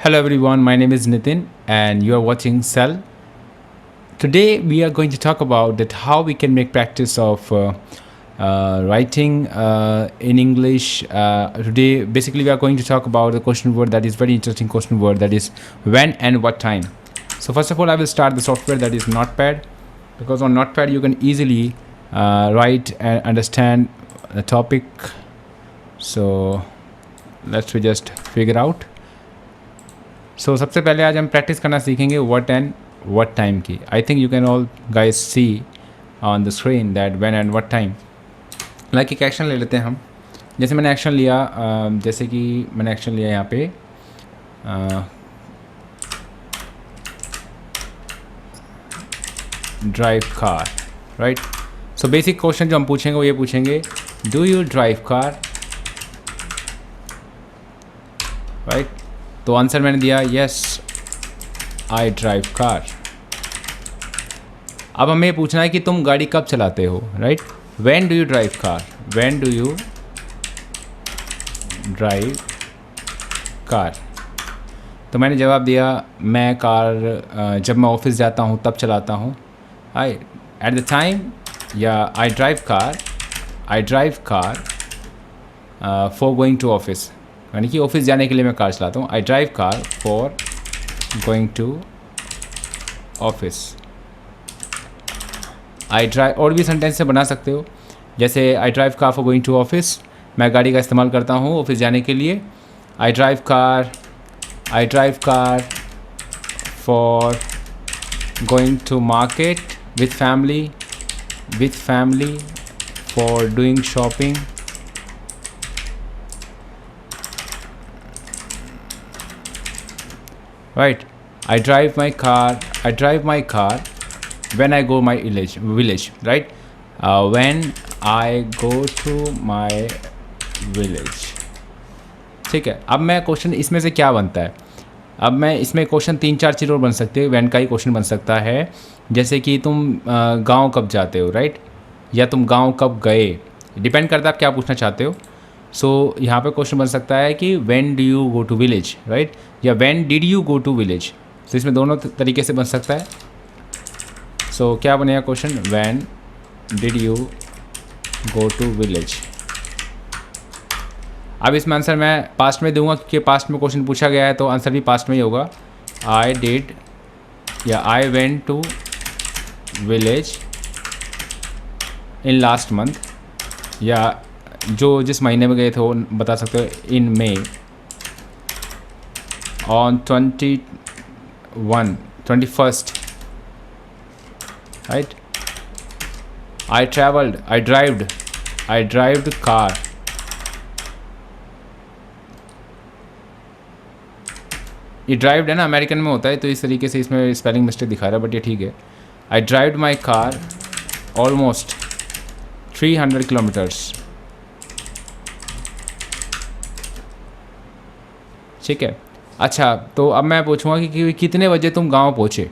Hello everyone, my name is Nitin and you are watching Cell. Today we are going to talk about that how we can make practice of writing in English. Today basically we are going to talk about the question word that is very interesting question word that is when and what time. So first of all I will start the software that is Notepad, because on Notepad you can easily write and understand the topic. So let's we just figure out. सो सबसे पहले आज हम practice करना सीखेंगे what and what time की. I think you can all guys see on the screen that when and what time. Like एक action ले लेते हैं हम. जैसे मैंने एक्शन लिया, जैसे कि मैंने एक्शन लिया यहाँ पे drive car, right. So basic question जो हम पूछेंगे वो ये पूछेंगे, do you drive car, right. तो आंसर मैंने दिया यस आई ड्राइव कार. अब हमें पूछना है कि तुम गाड़ी कब चलाते हो, right. When do you drive car, when do you drive car. तो मैंने जवाब दिया मैं कार जब मैं ऑफिस जाता हूँ तब चलाता हूँ. आई एट द टाइम, या I drive car for going to office, यानी कि ऑफिस जाने के लिए मैं कार चलाता हूँ. I drive car for going to office. I drive और भी सेंटेंस से बना सकते हो, जैसे I drive car for going to office, मैं गाड़ी का इस्तेमाल करता हूँ ऑफिस जाने के लिए. I drive car for going to market with family for doing shopping. Right, I drive my car when I go my village, right. When I go to my village. ठीक है. अब मैं क्वेश्चन इसमें से क्या बनता है, अब मैं इसमें क्वेश्चन 3-4 चीज़ और बन सकते हैं. वैन का ही क्वेश्चन बन सकता है, जैसे कि तुम गांव कब जाते हो, राइट, या तुम गांव कब गए. डिपेंड करता है आप क्या पूछना चाहते हो. सो यहाँ पे क्वेश्चन बन सकता है कि when do you go to village, right, या when did you go to village. तो इसमें दोनों तरीके से बन सकता है. सो क्या बनेगा question, when did you go to village. अब इसमें आंसर मैं पास्ट में दूंगा, क्योंकि पास्ट में क्वेश्चन पूछा गया है तो आंसर भी पास्ट में ही होगा. आई डिड या I went to village in last month, या जो जिस महीने में गए थे वो बता सकते हो, in May on 21st, right. I drived car. ये ड्राइव्ड है ना, अमेरिकन में होता है, तो इस तरीके से इसमें स्पेलिंग मिस्टेक दिखा रहा है, बट ये ठीक है. I drived my car almost 300 kilometres. ठीक है. अच्छा, तो अब मैं पूछूंगा कि कितने बजे तुम गांव पहुँचे,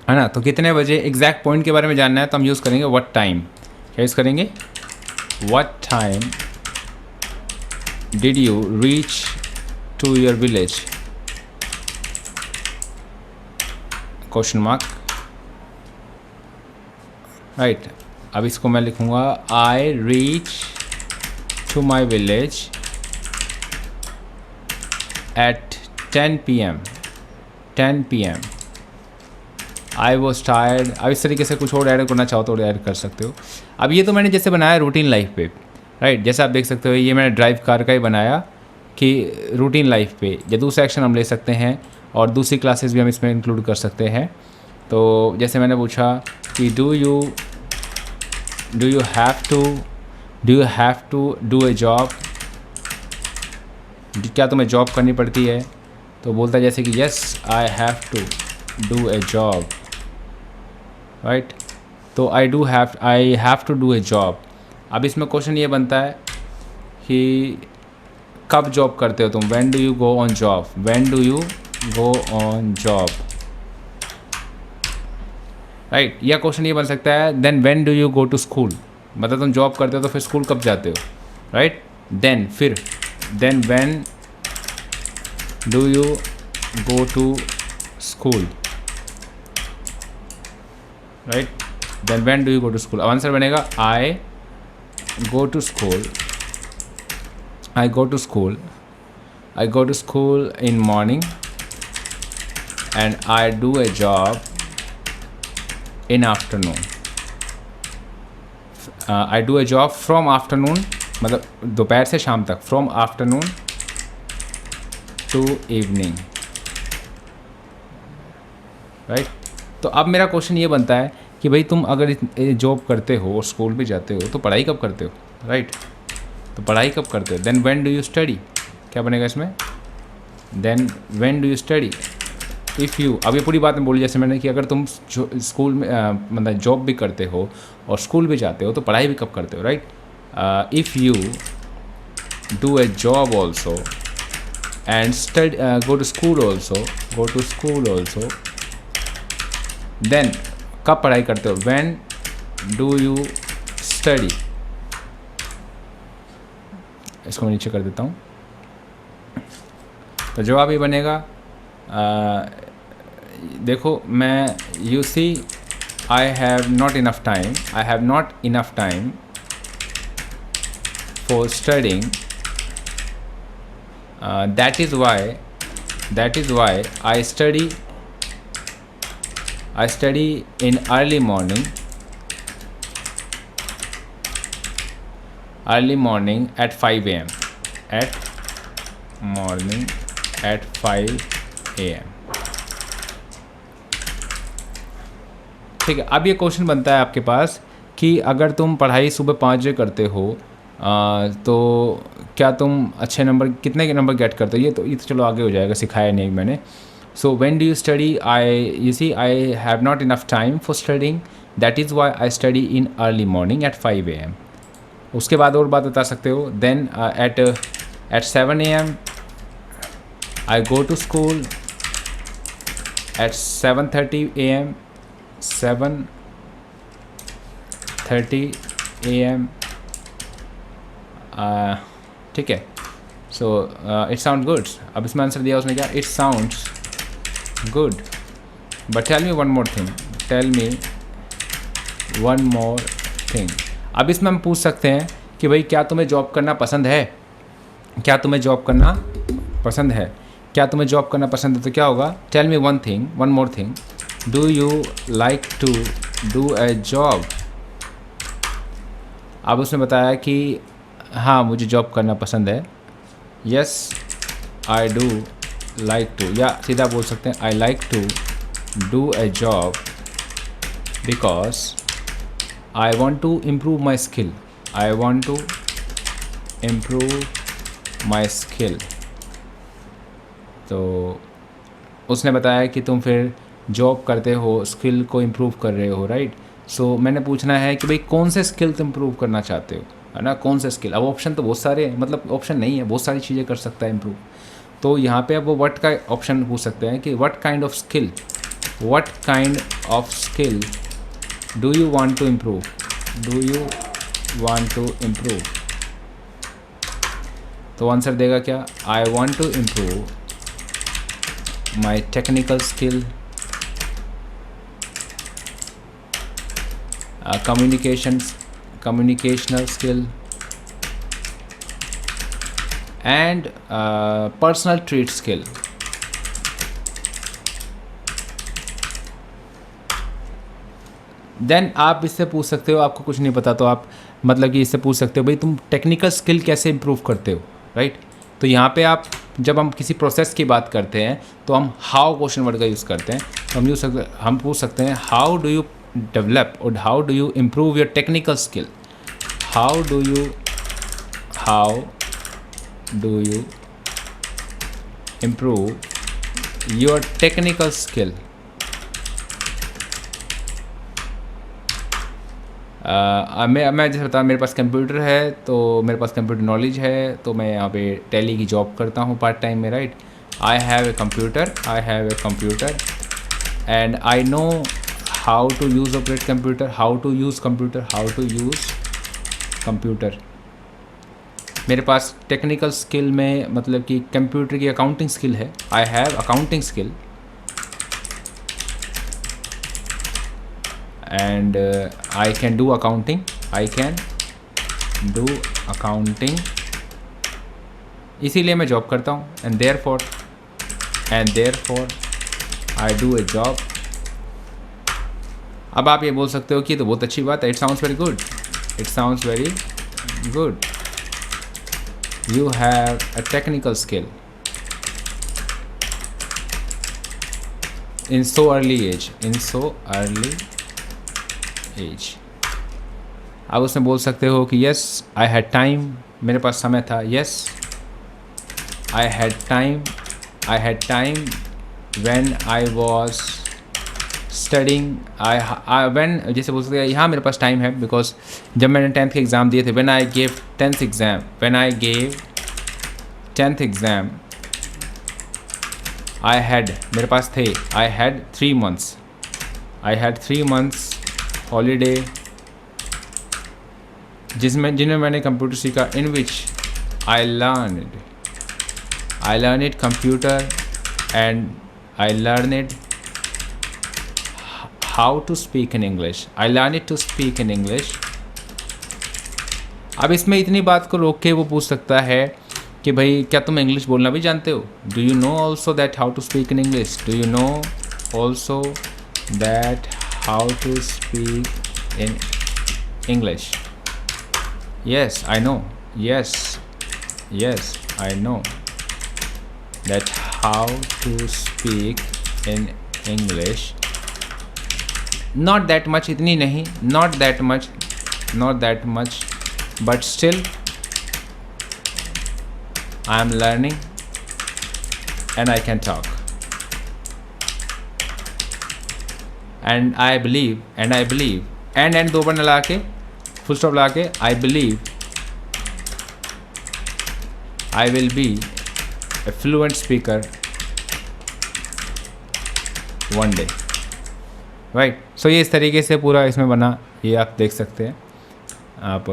है ना. तो कितने बजे एग्जैक्ट पॉइंट के बारे में जानना है तो हम यूज़ करेंगे व्हाट टाइम. क्या यूज़ करेंगे, what time did you reach to your village, question mark, right. अब इसको मैं लिखूँगा I reach to my village at 10 p.m. I was tired. अब इस तरीके से कुछ और ऐड करना चाहो तो ऐड कर सकते हो. अब ये तो मैंने जैसे बनाया रूटीन लाइफ पे, राइट. जैसे आप देख सकते हो ये मैंने ड्राइव कार का ही बनाया कि रूटीन लाइफ पे. या दूसरा एक्शन हम ले सकते हैं और दूसरी क्लासेस भी हम इसमें इंक्लूड कर सकते हैं. तो जैसे मैंने पूछा कि do you have to do a job, क्या तुम्हें जॉब करनी पड़ती है. तो बोलता है जैसे कि yes I have to do a job, right. तो I have to do a job. अब इसमें क्वेश्चन ये बनता है कि कब जॉब करते हो तुम, when do you go on job, right. या क्वेश्चन ये बन सकता है then when do you go to school, मतलब तुम जॉब करते हो तो फिर स्कूल कब जाते हो, right. Then when do you go to school, right? Then when do you go to school? अब आंसर बनेगा I go to school. I go to school. I go to school in morning, and I do a job in afternoon. I do a job from afternoon, मतलब दोपहर से शाम तक, from afternoon to evening, right? तो अब मेरा question ये बनता है कि भाई तुम अगर जॉब करते हो और स्कूल भी जाते हो तो पढ़ाई कब करते हो, राइट? तो पढ़ाई कब करते हो? Then when do you study, क्या बनेगा इसमें? Then when do you study if you, अब ये पूरी बात में बोली जैसे मैंने कि अगर तुम स्कूल में मतलब जॉब भी करते हो और स्कूल भी जाते हो तो पढ़ाई भी कब करते हो, right? If you do a job also and study, go to school also, then कब पढ़ाई करते हो? When do you study. इसको मैं नीचे कर देता हूँ। तो जवाब ये बनेगा, देखो मैं, you see I have not enough time for studying, that is why I study in early morning at 5 a.m. at 5 a.m. ठीक है। अब ये क्वेश्चन बनता है आपके पास कि अगर तुम पढ़ाई सुबह 5 बजे करते हो तो क्या तुम अच्छे नंबर, कितने के नंबर गेट करते हो? ये तो चलो आगे हो जाएगा, सिखाया नहीं मैंने। So when do you study? I have not enough time for studying, that is why I study in early morning at 5 a.m. उसके बाद और बात बता सकते हो। Then at 7 a.m. I go to school, at 7:30 a.m. ठीक है। So it sound good. अब इसमें आंसर दिया उसने क्या? It sounds good, but tell me one more thing. अब इसमें हम पूछ सकते हैं कि भाई क्या तुम्हें जॉब करना पसंद है? क्या तुम्हें जॉब करना पसंद है? तो क्या होगा? Tell me one more thing, do you like to do a job? अब उसने बताया कि हाँ मुझे जॉब करना पसंद है। Yes I do like to, या सीधा बोल सकते हैं I like to do a job because I want to improve my skill. तो उसने बताया कि तुम फिर जॉब करते हो, स्किल को इम्प्रूव कर रहे हो, राइट? सो मैंने पूछना है कि भाई कौन से स्किल तुम इम्प्रूव करना चाहते हो, है ना? कौन से स्किल? अब ऑप्शन तो बहुत सारे हैं, मतलब ऑप्शन नहीं है, बहुत सारी चीज़ें कर सकता है इम्प्रूव। तो यहाँ पे अब वो व्हाट का ऑप्शन पूछ सकते हैं कि what kind of skill do you want to improve? तो आंसर देगा क्या? I want to improve my technical skill, communicational skill and personal trait skill. Then आप इससे पूछ सकते हो, आपको कुछ नहीं पता तो आप मतलब कि इससे पूछ सकते हो भाई तुम टेक्निकल स्किल कैसे इम्प्रूव करते हो, राइट? तो यहाँ पे आप, जब हम किसी प्रोसेस की बात करते हैं तो हम हाउ क्वेश्चन वर्ड का यूज़ करते हैं। तो हम पूछ सकते हैं हाउ डू यू डेवलप और how do you improve your technical skill? How do you improve your technical skill? मैं जैसे बताया, मेरे पास कंप्यूटर है, तो मेरे पास कंप्यूटर नॉलेज है, तो मैं यहाँ पे टैली की जॉब करता हूँ पार्ट टाइम में, right? I have a computer and I know how to use operate computer, how to use computer मेरे पास टेक्निकल स्किल में मतलब कि कंप्यूटर की अकाउंटिंग स्किल है, I have accounting skill, and I can do accounting, I can do accounting, इसीलिए मैं job करता हूँ। And therefore I do a job. अब आप ये बोल सकते हो कि तो बहुत अच्छी बात है, it sounds very good, it sounds very good, you have a technical skill in so early age, आप उसमें बोल सकते हो कि yes I had time, मेरे पास समय था, yes I had time when I was studying, when जैसे बोल सकते हैं यहाँ मेरे पास टाइम है बिकॉज जब मैंने 10th के एग्ज़ाम दिए थे, when I gave 10th exam I had, मेरे पास थे, I had 3 months holiday जिनमें मैंने कंप्यूटर सीखा, in which I learned computer and I learned how to speak in English. I learned to speak in English. अब इसमें इतनी बात को रोक के वो पूछ सकता है कि भाई क्या तुम इंग्लिश बोलना भी जानते हो? Do you know also that how to speak in English? Do you know also that how to speak in English? Yes, I know. Yes, I know that how to speak in English. Not that much, इतनी नहीं, not that much, but still I am learning and I can talk. And I believe, and दो बार न लगा के full stop लगा के, I believe I will be a fluent speaker one day. Right, so ये इस तरीके से पूरा इसमें बना, ये आप देख सकते हैं आप,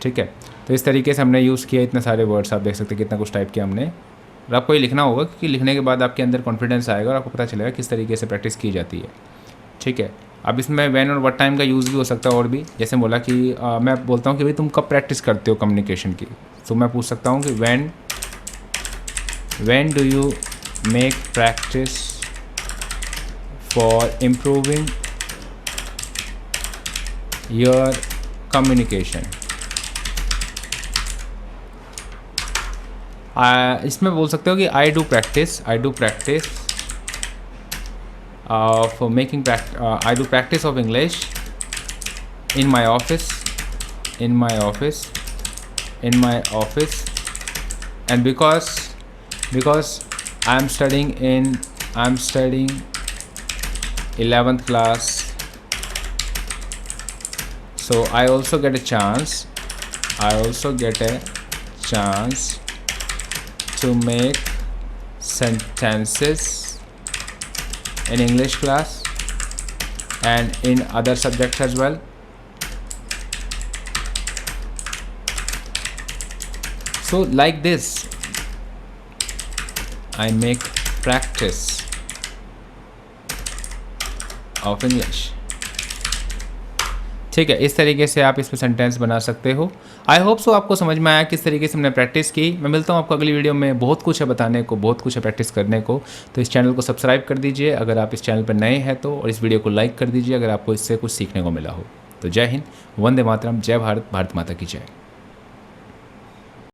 ठीक है। तो इस तरीके से हमने यूज़ किया, इतने सारे वर्ड्स आप देख सकते हैं, कितना कुछ टाइप किया हमने। और आपको ये लिखना होगा क्योंकि लिखने के बाद आपके अंदर कॉन्फिडेंस आएगा और आपको पता चलेगा किस तरीके से प्रैक्टिस की जाती है, ठीक है। अब इसमें व्हेन और व्हाट टाइम का यूज़ भी हो सकता है, और भी जैसे बोला कि मैं बोलता हूँ कि भाई तुम कब प्रैक्टिस करते हो कम्युनिकेशन की, तो मैं पूछ सकता हूँ कि when do you make practice for improving your communication. इसमें बोल सकते हो कि I do practice of making I do practice of English in my office, and because I'm studying 11th class, so I also get a chance to make sentences in English class and in other subjects as well. So like this I make practice of English, ठीक है। इस तरीके से आप इसमें sentence बना सकते हो। आई होप सो आपको समझ में आया किस तरीके से हमने प्रैक्टिस की। मैं मिलता हूँ आपको अगली वीडियो में, बहुत कुछ है बताने को, बहुत कुछ है प्रैक्टिस करने को। तो इस चैनल को सब्सक्राइब कर दीजिए अगर आप इस चैनल पर नए हैं तो, और इस वीडियो को लाइक कर दीजिए अगर आपको इससे कुछ सीखने को मिला हो। तो जय हिंद, वंदे मातरम, जय भारत, भारत माता की जय।